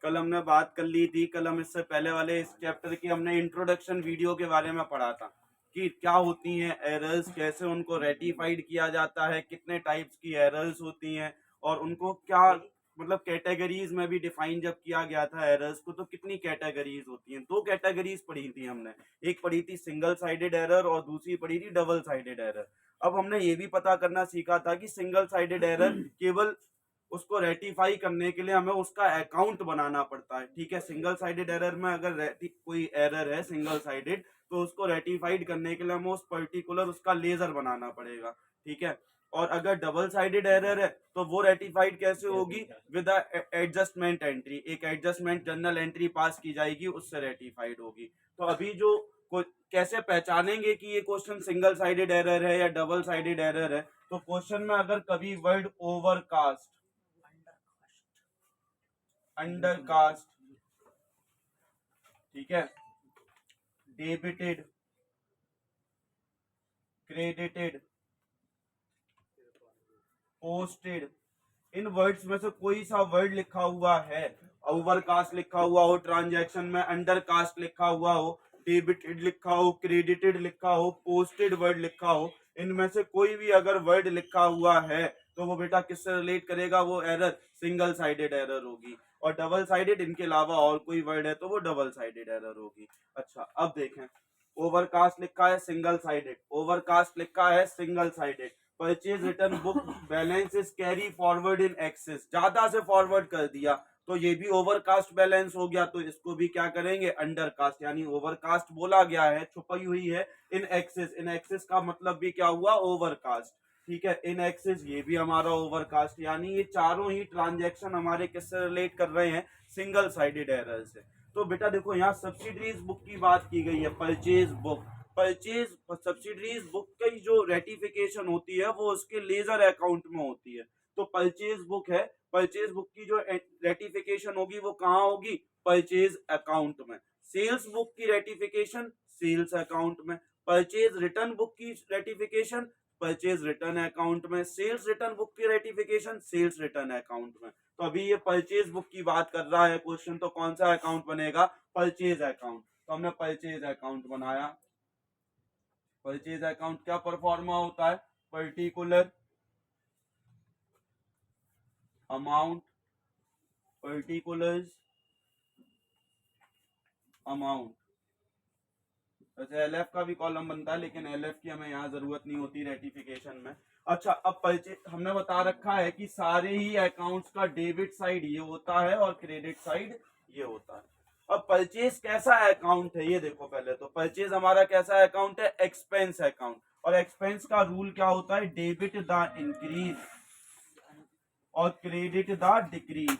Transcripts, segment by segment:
कल हमने बात कर ली थी, कल हम इससे पहले वाले इस चैप्टर की हमने इंट्रोडक्शन वीडियो के बारे में पढ़ा था कि क्या होती हैं एरर्स, कैसे उनको रेटिफाइड किया जाता है, कितने टाइप्स की एरर्स होती हैं और उनको क्या मतलब कैटेगरीज में भी डिफाइन जब किया गया था एरर्स को, तो कितनी कैटेगरीज होती हैं। दो कैटेगरीज पढ़ी थी हमने, एक पढ़ी थी सिंगल साइडेड एरर और दूसरी पढ़ी थी डबल साइडेड एरर। अब हमने ये भी पता करना सीखा था कि सिंगल साइडेड एरर केवल उसको रेटिफाई करने के लिए हमें उसका अकाउंट बनाना पड़ता है। ठीक है, सिंगल साइडेड एरर में अगर कोई एरर है सिंगल साइडेड, तो उसको रेटिफाइड करने के लिए हमें उस पर्टिकुलर उसका लेजर बनाना पड़ेगा। ठीक है, और अगर डबल साइडेड एरर है तो वो रेटिफाइड कैसे होगी, विद एडजस्टमेंट एंट्री, एक एडजस्टमेंट जर्नल एंट्री पास की जाएगी, उससे रेटिफाइड होगी। तो अभी जो कैसे पहचानेंगे कि ये क्वेश्चन सिंगल साइडेड एरर है या डबल साइडेड एरर है, तो क्वेश्चन में अगर कभी वर्ड ओवरकास्ट, अंडरकास्ट, ठीक है, डेबिटेड, क्रेडिटेड, पोस्टेड, इन वर्ड्स में से कोई सा वर्ड लिखा हुआ है, ओवरकास्ट लिखा हुआ हो ट्रांजैक्शन में, अंडरकास्ट लिखा हुआ हो, डेबिटेड लिखा हो, क्रेडिटेड लिखा हो, पोस्टेड वर्ड लिखा हो, इनमें से कोई भी अगर वर्ड लिखा हुआ है तो वो बेटा किससे रिलेट करेगा, वो एरर सिंगल साइडेड एरर होगी। और डबल साइडेड इनके अलावा और कोई वर्ड है तो वो डबल साइडेड एरर होगी। अच्छा, अब देखें, ओवरकास्ट लिखा है सिंगल साइडेड, ओवरकास्ट लिखा है single sided, purchase return book balance is carry forward in excess, ज्यादा से फॉरवर्ड कर दिया तो ये भी ओवरकास्ट बैलेंस हो गया, तो इसको भी क्या करेंगे, अंडरकास्ट, यानी ओवरकास्ट बोला गया है, छुपी हुई है इन एक्सेस, इन एक्सेस का मतलब भी क्या हुआ, ओवरकास्ट। ठीक है, इन एक्सेस ये भी हमारा ओवरकास्ट, यानी ये चारों ही ट्रांजेक्शन हमारे किससे रिलेट कर रहे हैं, सिंगल साइडेड एरर से। तो बेटा देखो यहाँ सब्सिडरीज बुक की बात की गई है, purchase book, purchase subsidiaries book की जो रेटिफिकेशन होती है वो उसके लेजर अकाउंट में होती है। तो परचेज बुक है, परचेज बुक की जो रेटिफिकेशन होगी वो कहाँ होगी, परचेज अकाउंट में। सेल्स बुक की रेटिफिकेशन सेल्स अकाउंट में, परचेज रिटर्न बुक की रेटिफिकेशन परचेज रिटर्न अकाउंट में, सेल्स रिटर्न बुक की रेटिफिकेशन सेल्स रिटर्न अकाउंट में। तो अभी ये परचेज बुक की बात कर रहा है क्वेश्चन, तो कौन सा अकाउंट बनेगा, परचेज अकाउंट। तो हमने परचेज अकाउंट बनाया। परचेज अकाउंट क्या परफॉर्मा होता है, पर्टिकुलर अमाउंट, पर्टिकुलर्स अमाउंट। वैसे एलएफ का भी कॉलम बनता है लेकिन एलएफ की हमें यहाँ जरूरत नहीं होती रेटिफिकेशन में। अच्छा, अब परचेज हमने बता रखा है कि सारे ही अकाउंट्स का डेबिट साइड ये होता है और क्रेडिट साइड ये होता है। अब परचेज कैसा अकाउंट है ये देखो, पहले तो परचेज हमारा कैसा अकाउंट है, एक्सपेंस अकाउंट। और एक्सपेंस का रूल क्या होता है, डेबिट द इंक्रीज और क्रेडिट द डिक्रीज,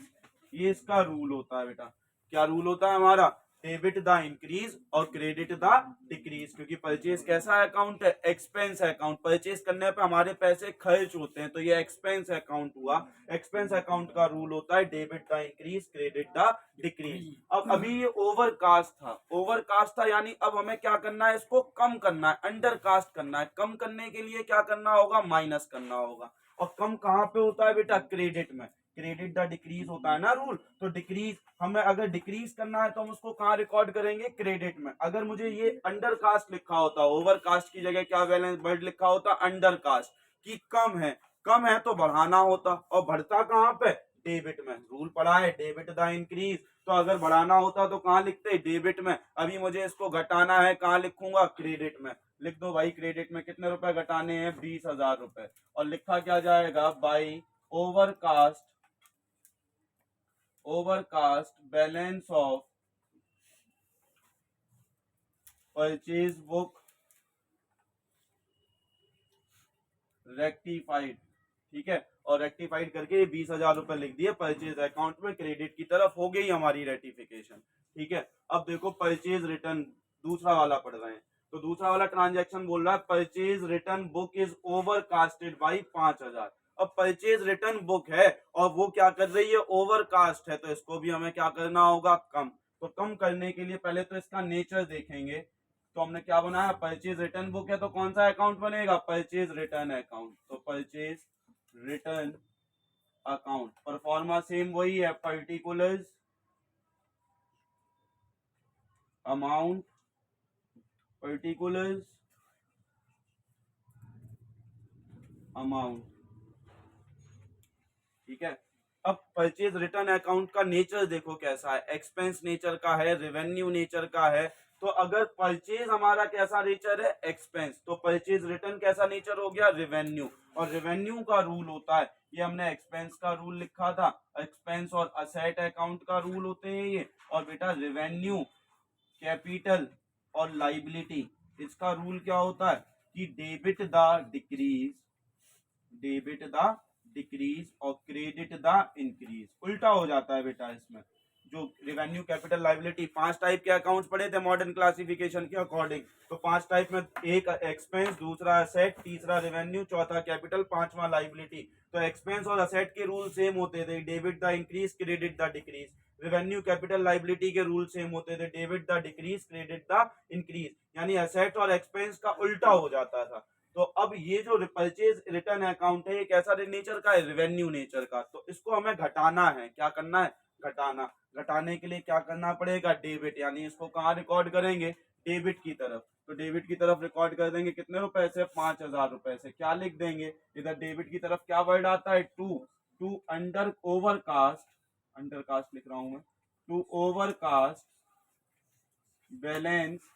ये इसका रूल होता है बेटा। क्या रूल होता है हमारा, डेबिट द इंक्रीज और क्रेडिट द डिक्रीज, क्योंकि परचेज कैसा अकाउंट है, एक्सपेंस अकाउंट, परचेज करने पे हमारे पैसे खर्च होते हैं तो ये एक्सपेंस अकाउंट हुआ। एक्सपेंस अकाउंट का रूल होता है debit the increase credit the decrease. अब अभी ये ओवरकास्ट था, ओवरकास्ट था, यानी अब हमें क्या करना है, इसको कम करना है, अंडरकास्ट करना है। कम करने के लिए क्या करना होगा, माइनस करना होगा। और कम कहाँ पे होता है बेटा, क्रेडिट में, क्रेडिट द डिक्रीज होता है ना रूल। तो डिक्रीज हमें अगर डिक्रीज करना है तो हम उसको कहाँ रिकॉर्ड करेंगे, क्रेडिट में। अगर मुझे ये अंडरकास्ट लिखा होता, ओवरकास्ट की जगह क्या बैलेंस वर्ड लिखा होता, अंडरकास्ट, कि कम है, कम है तो बढ़ाना होता, और बढ़ता कहाँ पे, डेबिट में। रूल पढ़ा है डेबिट द इंक्रीज, तो अगर बढ़ाना होता तो कहाँ लिखते, डेबिट में। अभी मुझे इसको घटाना है, कहाँ लिखूंगा, क्रेडिट में। लिख दो भाई, क्रेडिट में कितने रुपए घटाने हैं, 20,000 रुपए। और लिखा क्या जाएगा, by overcast, overcast balance of purchase book rectified. ठीक है, और रेक्टिफाइड करके 20,000 रुपए लिख दिए परचेज अकाउंट में, क्रेडिट की तरफ हो गई हमारी रेटिफिकेशन। ठीक है, अब देखो परचेज रिटर्न दूसरा वाला पढ़ रहे हैं। तो दूसरा वाला ट्रांजैक्शन बोल रहा है purchase return book is overcasted by 5,000। अब परचेज रिटर्न बुक है और वो क्या कर रही है, ओवरकास्ट है, तो इसको भी हमें क्या करना होगा, कम। तो कम करने के लिए पहले तो इसका नेचर देखेंगे। तो हमने क्या बनाया, परचेज रिटर्न बुक है तो कौन सा अकाउंट बनेगा, परचेज रिटर्न अकाउंट। तो purchase return account pro forma same वही है, पर्टिकुलर्स अमाउंट पर्टिकुलर्स अमाउंट, ठीक है। अब परचेज रिटर्न अकाउंट का नेचर देखो कैसा है, एक्सपेंस नेचर का है, रेवेन्यू नेचर का है। तो अगर परचेज हमारा कैसा नेचर है, एक्सपेंस, तो परचेज रिटर्न कैसा नेचर हो गया, रेवेन्यू। और रेवेन्यू का रूल होता है, ये हमने एक्सपेंस का रूल लिखा था, एक्सपेंस और असेट अकाउंट का रूल होते हैं ये। और बेटा रेवेन्यू, कैपिटल और लाइबिलिटी, इसका रूल क्या होता है कि debit the decrease, debit the decrease और क्रेडिट द इंक्रीज। उल्टा हो जाता है बेटा इसमें। जो रेवेन्यू, कैपिटल, लाइबिलिटी, 5 टाइप के अकाउंट्स पढ़े थे मॉडर्न क्लासिफिकेशन के अकॉर्डिंग। तो 5 टाइप में, एक एक्सपेंस, दूसरा असेट, तीसरा रेवेन्यू, चौथा कैपिटल, पांचवा लाइबिलिटी। तो एक्सपेंस और असेट के रूल सेम होते थे, debit the increase, credit the decrease. Revenue, capital, liability के रूल सेम होते थे, debit the decrease, credit the increase. यानी असेट और एक्सपेंस का उल्टा हो जाता था। तो अब ये जो परचेज रिटर्न अकाउंट है, ये कैसा नेचर का है, रेवेन्यू नेचर का। तो इसको हमें घटाना है, क्या करना है, घटाना। घटाने के लिए क्या करना पड़ेगा, डेबिट, यानी इसको कहाँ रिकॉर्ड करेंगे, डेबिट की तरफ। तो डेबिट की तरफ रिकॉर्ड कर देंगे कितने रुपए से, 5,000 रुपए से। क्या लिख देंगे इधर, डेबिट की तरफ क्या वर्ड आता है, to under overcast, undercast लिख रहा हूं मैं, to overcast balance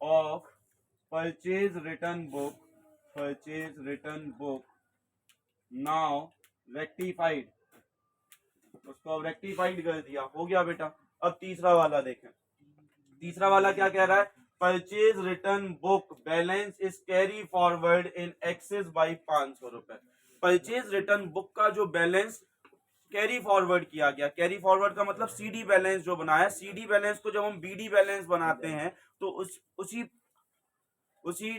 of purchase return book, purchase return book now rectified. उसको अब रेक्टिफाइड कर दिया, हो गया बेटा। अब तीसरा वाला देखें, तीसरा वाला क्या कह रहा है, purchase return book balance is carry forward in excess by 500 रुपए। परचेज रिटर्न बुक का जो बैलेंस कैरी फॉरवर्ड किया गया, कैरी फॉरवर्ड का मतलब सीडी बैलेंस जो बनाया, सीडी बैलेंस को जब हम बीडी बैलेंस बनाते हैं तो उसी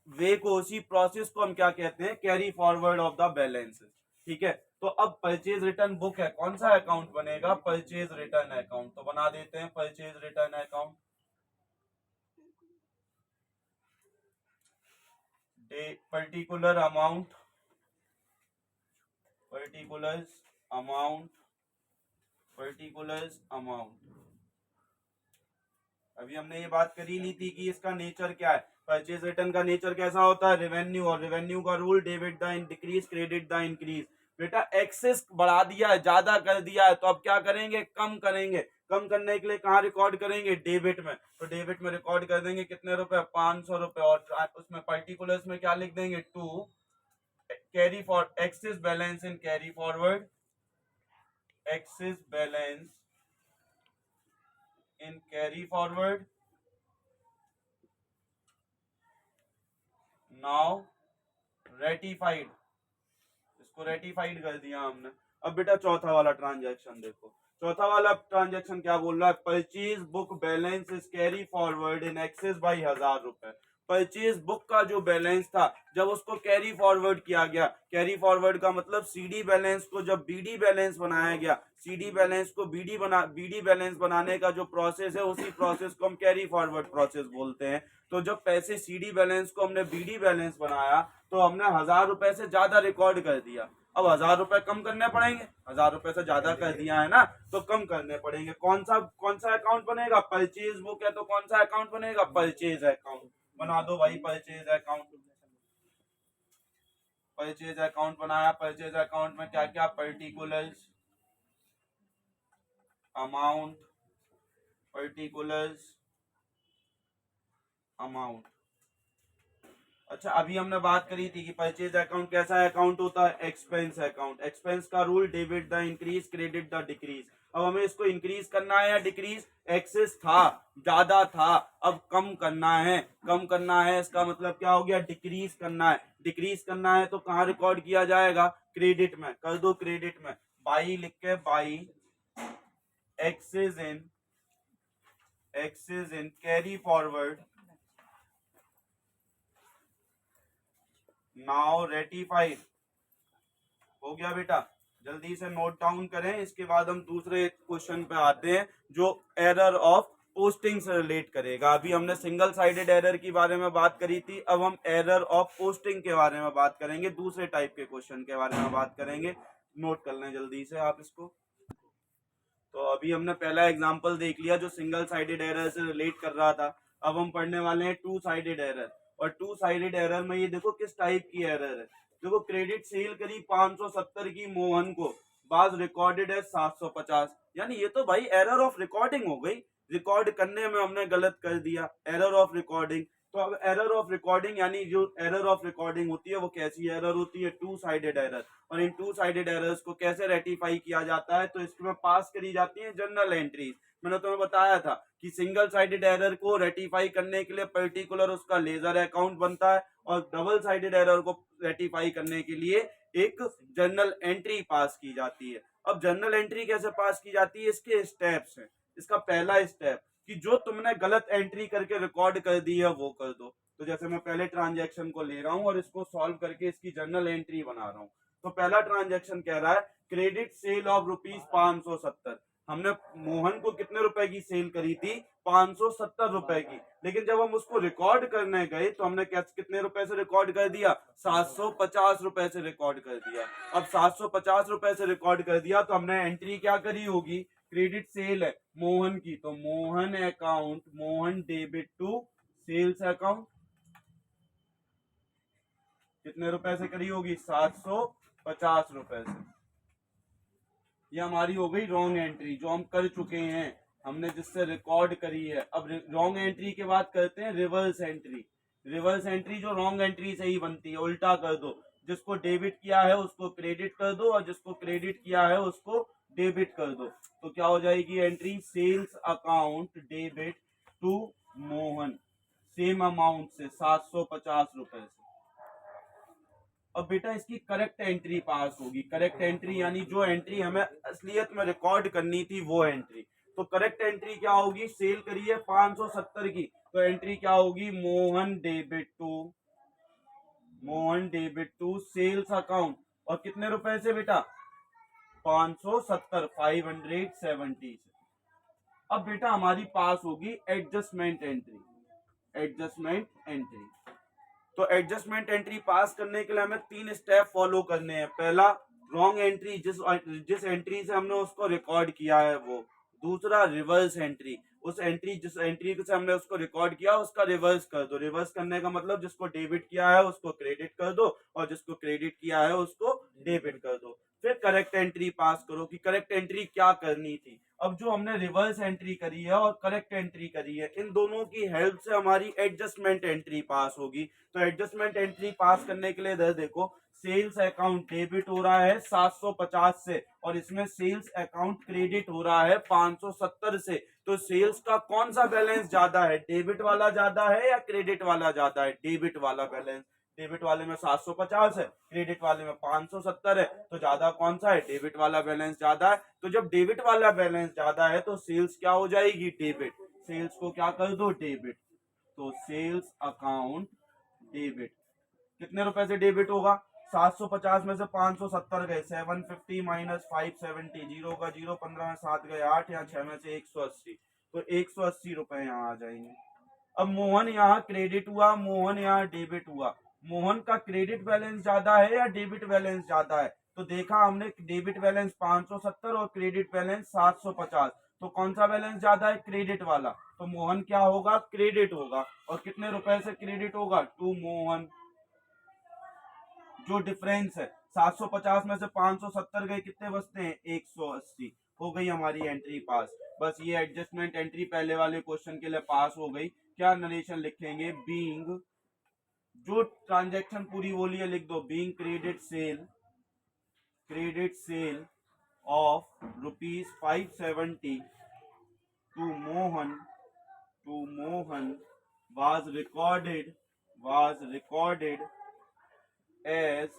वे को, उसी प्रोसेस को हम क्या कहते हैं, carry forward of the balance, ठीक है। तो अब परचेज रिटर्न बुक है, कौन सा अकाउंट बनेगा, परचेज रिटर्न अकाउंट। तो बना देते हैं purchase return account, particular amount, particulars amount, particulars amount. अभी हमने ये बात करी नहीं थी कि इसका नेचर क्या है, परचेज रिटर्न का नेचर कैसा होता है, रेवेन्यू। और रेवेन्यू का rule, debit the decrease, credit the increase. बेटा एक्सेस बढ़ा दिया है, ज्यादा कर दिया है, तो अब क्या करेंगे, कम करेंगे। कम करने के लिए कहाँ रिकॉर्ड करेंगे, डेबिट में। तो डेबिट में रिकॉर्ड कर देंगे कितने रुपए, 500 रुपए। और उसमें पर्टिकुलर्स में क्या लिख देंगे, to carry for excess balance in carry forward, excess balance in carry forward now rectified. इसको रेटिफाइड कर दिया हमने। अब बेटा चौथा वाला ट्रांजैक्शन देखो, चौथा वाला ट्रांजैक्शन क्या बोल रहा है, purchase book balance is carry forward in excess by 1,000 रुपए। परचेज बुक का जो बैलेंस था, जब उसको कैरी फॉरवर्ड किया गया, कैरी फॉरवर्ड का मतलब सीडी बैलेंस को जब बीडी बैलेंस बनाया गया, सीडी बैलेंस को बीडी बैलेंस बनाने का जो प्रोसेस है, उसी प्रोसेस को हम कैरी फॉरवर्ड प्रोसेस बोलते हैं। तो जब पैसे सीडी बैलेंस को हमने बीडी बैलेंस बनाया, तो हमने 1,000 रुपए से ज्यादा रिकॉर्ड कर दिया। अब 1,000 रुपए कम करने पड़ेंगे, 1,000 रुपए से ज्यादा कर दिया है ना, तो कम करने पड़ेंगे। कौन सा अकाउंट बनेगा, परचेज बुक है तो कौन सा अकाउंट बनेगा, परचेज अकाउंट। बना दो भाई परचेज अकाउंट, परचेज अकाउंट बनाया। परचेज अकाउंट में क्या क्या, पर्टिकुलर्स अमाउंट, पर्टिकुलर्स अमाउंट। अच्छा, अभी हमने बात करी थी कि परचेज अकाउंट कैसा अकाउंट होता है, एक्सपेंस अकाउंट। एक्सपेंस का rule, debit the increase, credit the decrease. अब हमें इसको इंक्रीज करना है या डिक्रीज, एक्सेस था, ज्यादा था, अब कम करना है। कम करना है इसका मतलब क्या हो गया, डिक्रीज करना है। डिक्रीज करना है तो कहाँ रिकॉर्ड किया जाएगा, क्रेडिट में। कर दो क्रेडिट में, बाई लिख के, by excess in carry forward now rectified. हो गया बेटा, जल्दी से नोट डाउन करें। इसके बाद हम दूसरे क्वेश्चन पे आते हैं जो एरर ऑफ पोस्टिंग से रिलेट करेगा। अभी हमने सिंगल साइडेड एरर की बारे में बात करी थी, अब हम एरर ऑफ पोस्टिंग के बारे में बात करेंगे, दूसरे टाइप के क्वेश्चन के बारे में बात करेंगे। नोट कर लें जल्दी से आप इसको। तो अभी हमने पहला एग्जांपल देख लिया जो सिंगल साइडेड एरर से रिलेट कर रहा था। अब हम पढ़ने वाले हैं टू साइडेड एरर, और टू साइडेड एरर में ये देखो किस टाइप की एरर है। देखो क्रेडिट सेल करी 570 की मोहन को, बाज रिकॉर्डेड है 750, यानी ये तो भाई एरर ऑफ रिकॉर्डिंग हो गई, रिकॉर्ड करने में हमने गलत कर दिया, एरर ऑफ रिकॉर्डिंग। तो अब एरर ऑफ रिकॉर्डिंग यानी जो एरर ऑफ रिकॉर्डिंग होती है वो कैसी एरर होती है, टू साइडेड एरर। और इन टू साइडेड एरर्स को कैसे रेटिफाई किया जाता है, तो इसमें पास करी जाती है जनरल एंट्रीज। मैंने तुम्हें बताया था कि सिंगल साइडेड एरर को रेटिफाई करने के लिए पर्टिकुलर उसका लेजर अकाउंट बनता है, और डबल साइडेड एरर को रेटिफाई करने के लिए एक जर्नल एंट्री पास की जाती है। अब जर्नल एंट्री कैसे पास की जाती है, इसके स्टेप्स हैं। इसका पहला स्टेप कि जो तुमने गलत एंट्री करके रिकॉर्ड कर दी है वो कर दो। तो जैसे मैं पहले ट्रांजैक्शन को ले रहा हूं और इसको सॉल्व करके इसकी जर्नल एंट्री बना रहा हूं। तो पहला ट्रांजैक्शन कह रहा है क्रेडिट सेल ऑफ ₹570। हमने मोहन को कितने रुपए की सेल करी थी, 570 रुपए की। लेकिन जब हम उसको रिकॉर्ड करने गए तो हमने कितने रुपए से रिकॉर्ड कर दिया, 750 रुपए से रिकॉर्ड कर दिया। अब 750 रुपए से रिकॉर्ड कर दिया तो हमने एंट्री क्या करी होगी, क्रेडिट सेल है मोहन की, तो Mohan account, Mohan debit to sales account, कितने रुपए से करी होगी, 750 रुपए से। ये हमारी हो गई रॉन्ग एंट्री जो हम कर चुके हैं, हमने जिससे रिकॉर्ड करी है। अब रॉन्ग एंट्री के बाद करते हैं रिवर्स एंट्री। रिवर्स एंट्री जो रॉन्ग एंट्री से ही बनती है, उल्टा कर दो, जिसको डेबिट किया है उसको क्रेडिट कर दो और जिसको क्रेडिट किया है उसको डेबिट कर दो। तो क्या हो जाएगी entry, sales account debit to Mohan, same amount से 750 रुपए से। अब बेटा इसकी करेक्ट एंट्री पास होगी। करेक्ट एंट्री यानी जो एंट्री हमें असलियत में रिकॉर्ड करनी थी वो एंट्री। तो करेक्ट एंट्री क्या होगी, सेल करी है 570 की, तो एंट्री क्या होगी, Mohan debit to sales account, और कितने रुपए से बेटा, 570, 570 से। अब बेटा हमारी पास होगी एडजस्टमेंट एंट्री। एडजस्टमेंट एंट्री, तो एडजस्टमेंट एंट्री पास करने के लिए हमें 3 स्टेप फॉलो करने हैं। पहला, रॉन्ग एंट्री, जिस एंट्री से हमने उसको रिकॉर्ड किया है वो। दूसरा, रिवर्स एंट्री, जिस एंट्री से हमने उसको रिकॉर्ड किया उसका रिवर्स कर दो। रिवर्स करने का मतलब जिसको डेबिट किया है उसको क्रेडिट कर दो और जिसको क्रेडिट किया है उसको डेबिट कर दो। फिर करेक्ट एंट्री पास करो कि करेक्ट एंट्री क्या करनी थी। अब जो हमने रिवर्स एंट्री करी है और करेक्ट एंट्री करी है, इन दोनों की हेल्प से हमारी एडजस्टमेंट एंट्री पास होगी। तो एडजस्टमेंट एंट्री पास करने के लिए इधर देखो, सेल्स अकाउंट डेबिट हो रहा है 750 से और इसमें सेल्स अकाउंट क्रेडिट हो रहा है 570 से। तो सेल्स का कौन सा बैलेंस ज्यादा है, डेबिट वाला ज्यादा है या क्रेडिट वाला ज्यादा है, डेबिट वाला बैलेंस। डेबिट वाले में 750 है, क्रेडिट वाले में 570 है, तो ज्यादा कौन सा है, डेबिट वाला बैलेंस ज्यादा है। तो जब डेबिट वाला बैलेंस ज्यादा है तो सेल्स क्या हो जाएगी, डेबिट। सेल्स को क्या कर दो, डेबिट। तो सेल्स अकाउंट डेबिट, कितने रुपए से डेबिट होगा, 750 में से 570 गए, 750 माइनस 570, जीरो का जीरो, 15 में 7 गए 8, यहाँ 6 में से 180, तो 180 रुपए यहाँ आ जाएंगे। अब मोहन यहाँ क्रेडिट हुआ, मोहन यहाँ डेबिट हुआ। मोहन का क्रेडिट बैलेंस ज्यादा है या डेबिट बैलेंस ज्यादा है, तो देखा हमने डेबिट बैलेंस 570 और क्रेडिट बैलेंस 750, तो कौन सा बैलेंस ज्यादा है, क्रेडिट वाला। तो मोहन क्या होगा, क्रेडिट होगा। और कितने रुपए से क्रेडिट होगा, टू मोहन। जो डिफरेंस है 750 में से 570 गए, कितने बचते हैं, 180। हो गई हमारी एंट्री पास। बस ये एडजस्टमेंट एंट्री पहले वाले क्वेश्चन के लिए पास हो गई। क्या नरेशन लिखेंगे, बीइंग, जो ट्रांजैक्शन पूरी बोली है लिख दो, being credit sale of ₹570 to Mohan was recorded as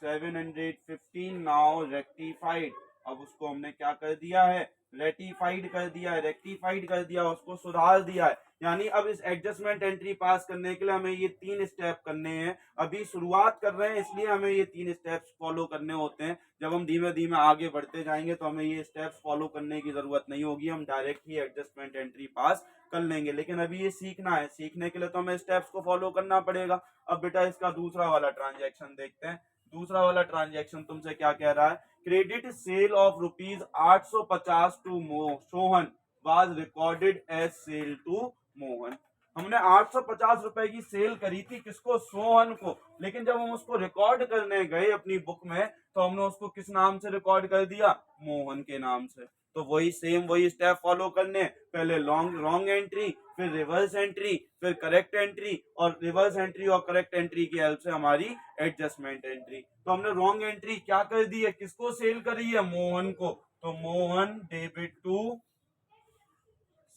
715, now rectified. अब उसको हमने क्या कर दिया है, रेक्टिफाइड कर दिया है, रेक्टिफाइड कर दिया, उसको सुधार दिया है। यानी अब इस एडजस्टमेंट एंट्री पास करने के लिए हमें ये 3 स्टेप करने हैं। अभी शुरुआत कर रहे हैं इसलिए हमें ये 3 स्टेप्स फॉलो करने होते हैं। जब हम धीमे धीमे आगे बढ़ते जाएंगे तो हमें ये स्टेप्स फॉलो करने की जरूरत नहीं होगी, हम डायरेक्ट ही एडजस्टमेंट एंट्री पास कर लेंगे। लेकिन अभी ये सीखना है, सीखने के लिए तो हमें स्टेप्स को फॉलो करना पड़ेगा। अब बेटा इसका दूसरा वाला ट्रांजैक्शन देखते हैं। दूसरा वाला ट्रांजैक्शन तुमसे क्या कह रहा है credit sale of rupees 850 to Sohan was recorded as sale to Mohan. हमने 850 रुपए की सेल करी थी, किसको? सोहन को। लेकिन जब हम उसको रिकॉर्ड करने गए अपनी बुक में तो हमने उसको किस नाम से रिकॉर्ड कर दिया? मोहन के नाम से। तो वही सेम वही स्टेप फॉलो करने, पहले रॉन्ग एंट्री, फिर रिवर्स एंट्री, फिर करेक्ट एंट्री, और रिवर्स एंट्री और करेक्ट एंट्री की हेल्प से हमारी एडजस्टमेंट एंट्री। तो हमने रॉन्ग एंट्री क्या कर दी है? किसको सेल करी है? मोहन को। तो मोहन डेबिट टू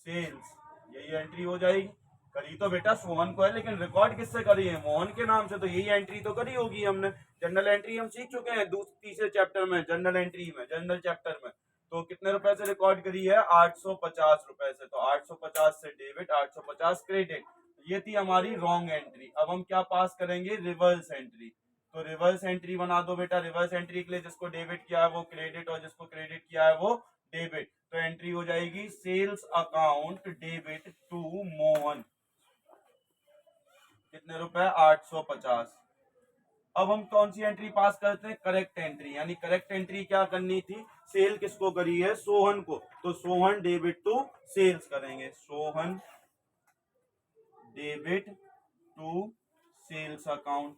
सेल्स, यही एंट्री हो जाएगी। करी तो बेटा सोहन को है, लेकिन रिकॉर्ड किससे करी है? मोहन के नाम से। तो यही एंट्री तो करी होगी हमने। जनरल एंट्री हम सीख चुके हैं तीसरे चैप्टर में, जनरल एंट्री में, जनरल चैप्टर में। तो कितने रुपए से रिकॉर्ड करी है? 850 रुपए से। तो 850 से डेबिट, 850 क्रेडिट। ये थी हमारी रॉन्ग एंट्री। अब हम क्या पास करेंगे? Reverse entry. तो रिवर्स एंट्री बना दो बेटा। रिवर्स एंट्री के लिए जिसको डेबिट किया है वो क्रेडिट, और जिसको क्रेडिट किया है वो डेबिट। तो एंट्री हो जाएगी sales account debit to Mohan. कितने रुपए? 850। अब हम कौन सी एंट्री पास करते हैं? Correct entry. यानी करेक्ट एंट्री क्या करनी थी? सेल किसको करी है? सोहन को। तो सोहन डेबिट टू सेल्स करेंगे। Sohan debit to sales account.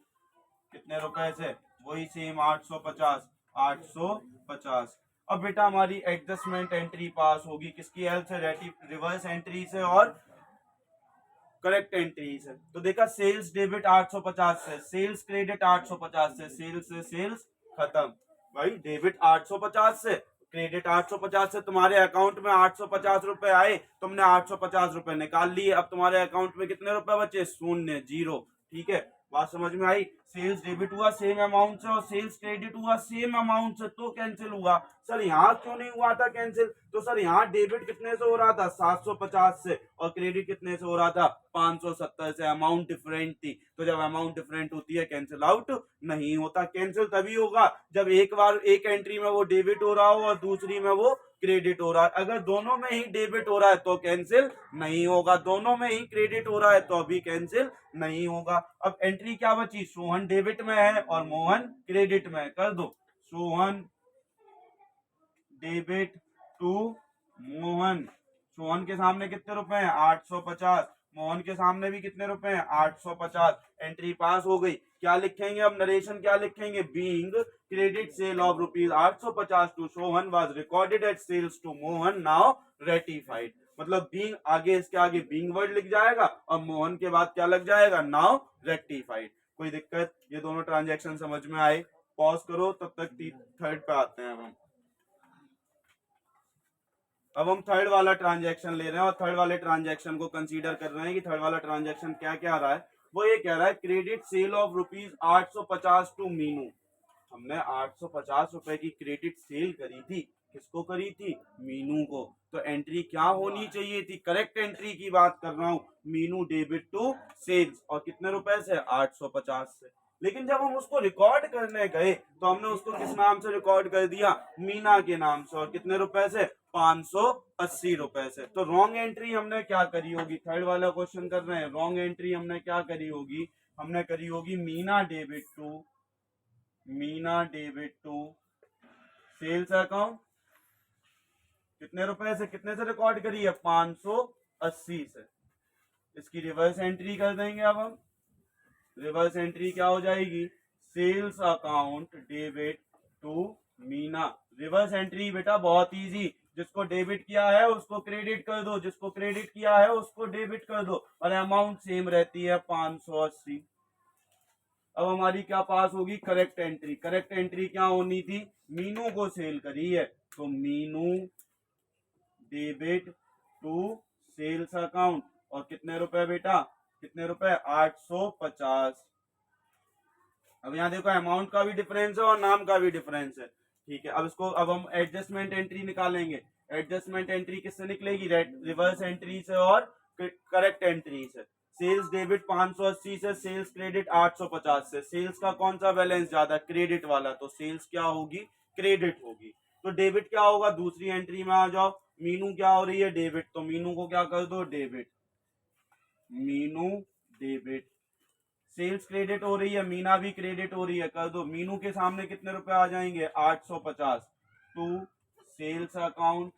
कितने रुपए से? वही सेम 850। 850। अब बेटा हमारी एडजस्टमेंट एंट्री पास होगी किसकी हेल्प से? रिवर्स एंट्री से और करेक्ट एंट्री से। तो देखा, सेल्स डेबिट 850 से, सेल्स क्रेडिट 850 से, सेल्स से सेल्स खत्म। भाई डेबिट 850 से, क्रेडिट 850 से, तुम्हारे अकाउंट में 850 रुपए आए, तुमने 850 रुपए निकाल लिए। अब तुम्हारे अकाउंट में कितने रुपए बचे? शून्य, जीरो। ठीक है, बात समझ में आई? सेल्स डेबिट हुआ सेम अमाउंट से और सेल्स क्रेडिट हुआ सेम अमाउंट से, तो कैंसिल हुआ। सर यहाँ क्यों नहीं हुआ था कैंसिल? तो सर यहाँ डेबिट कितने से हो रहा था? 750 से, और क्रेडिट कितने से हो रहा था? 570 से। अमाउंट डिफरेंट थी। तो जब अमाउंट डिफरेंट होती है कैंसिल आउट नहीं होता। कैंसिल तभी होगा जब एक बार एक एंट्री में वो डेबिट हो रहा हो और दूसरी में वो क्रेडिट हो रहा है। अगर दोनों में ही डेबिट हो रहा है तो कैंसिल नहीं होगा, दोनों में ही क्रेडिट हो रहा है तो अभी कैंसिल नहीं होगा। अब एंट्री क्या बची? सोहन डेबिट में है और मोहन क्रेडिट में है। कर दो, सोहन डेबिट टू मोहन। सोहन के सामने कितने रुपए हैं? 850। मोहन के सामने भी कितने रुपए हैं? 850। एंट्री पास हो गई। क्या लिखेंगे अब? नरेशन क्या लिखेंगे? Being credit sale of rupees 850 to Sohan was recorded at sales to Mohan, now rectified. मतलब बीइंग आगे, इसके आगे बीइंग वर्ड लिख जाएगा और मोहन के बाद क्या लग जाएगा? Now ratified. कोई दिक्कत? ये दोनों ट्रांजेक्शन समझ में आए? पॉज करो, तब तक थर्ड पे आते हैं हम। अब हम थर्ड वाला ट्रांजैक्शन ले रहे हैं और थर्ड वाले ट्रांजैक्शन को कंसीडर कर रहे हैं कि थर्ड वाला ट्रांजैक्शन क्या क्या रहा है। वो ये कह रहा है credit sale of rupees 850 to Meenu. हमने 850 रुपए की क्रेडिट सेल करी थी। किसको करी थी? मीनू को। तो एंट्री क्या होनी चाहिए थी? करेक्ट एंट्री की बात कर रहा हूं। मीनू डेबिट टू सेल्स, और कितने रुपए से? 850 से। लेकिन जब हम उसको रिकॉर्ड करने गए तो हमने उसको किस नाम से रिकॉर्ड कर दिया? मीना के नाम से। और कितने रुपए से? 580 रुपए से। तो रॉन्ग एंट्री हमने क्या करी होगी? थर्ड वाला क्वेश्चन कर रहे हैं। रॉन्ग एंट्री हमने क्या करी होगी? हमने करी होगी Meena debit to sales account. कितने रुपए से कितने से रिकॉर्ड करी है? 580 से। इसकी रिवर्स एंट्री कर देंगे अब हम। रिवर्स एंट्री क्या हो जाएगी? Sales account debit to Meena. Reverse entry बेटा बहुत इजी। जिसको डेबिट किया है उसको क्रेडिट कर दो, जिसको क्रेडिट किया है उसको डेबिट कर दो, और अमाउंट सेम रहती है 580। अब हमारी क्या पास होगी? Correct entry. करेक्ट एंट्री क्या होनी थी? मीनू को सेल करी है तो Meenu debit to sales account. और कितने रुपए बेटा? कितने रुपए? 850। अब यहाँ देखो अमाउंट का भी डिफरेंस है और नाम का भी डिफरेंस है। ठीक है, अब इसको अब हम एडजस्टमेंट एंट्री निकालेंगे। एडजस्टमेंट एंट्री किससे निकलेगी? रिवर्स एंट्री से और करेक्ट एंट्री से। सेल्स डेबिट 580 से, सेल्स क्रेडिट 850 से। सेल्स का कौन सा बैलेंस ज्यादा? क्रेडिट वाला। तो सेल्स क्या होगी? क्रेडिट होगी। तो डेबिट क्या होगा? दूसरी एंट्री में आ जाओ। मीनू क्या हो रही है? डेबिट। तो मीनू को क्या कर दो? Debit. Meenu debit. Sales credit हो रही है, मीना भी क्रेडिट हो रही है, कर दो। मीनू के सामने कितने रुपए आ जाएंगे? 850 टू सेल्स अकाउंट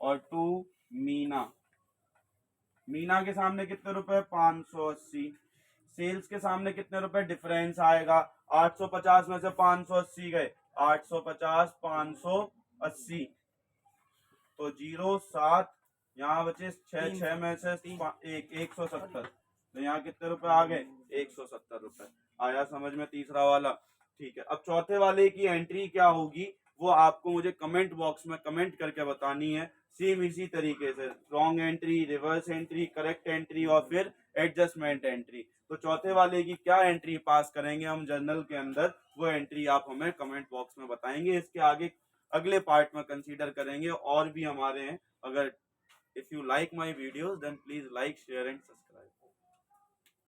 और टू मीना। मीना के सामने कितने रुपए? 580। सेल्स के सामने कितने रुपए डिफरेंस आएगा? 850 में से 580 गए, 850 580 तो 07, यहाँ बचे 6 में से 170, तो यहाँ कितने रुपए आ गए? 170 रुपए। आया समझ में तीसरा वाला? ठीक है। अब चौथे वाले की एंट्री क्या होगी वो आपको मुझे कमेंट बॉक्स में कमेंट करके बतानी है। सेम इसी तरीके से wrong entry, reverse entry, correct entry और फिर एडजस्टमेंट एंट्री। तो चौथे वाले की क्या एंट्री पास करेंगे हम जर्नल के अंदर, वो एंट्री आप हमें कमेंट बॉक्स में बताएंगे। इसके आगे अगले पार्ट में कंसीडर करेंगे और भी हमारे हैं। अगर if you like my videos then please like, share and subscribe.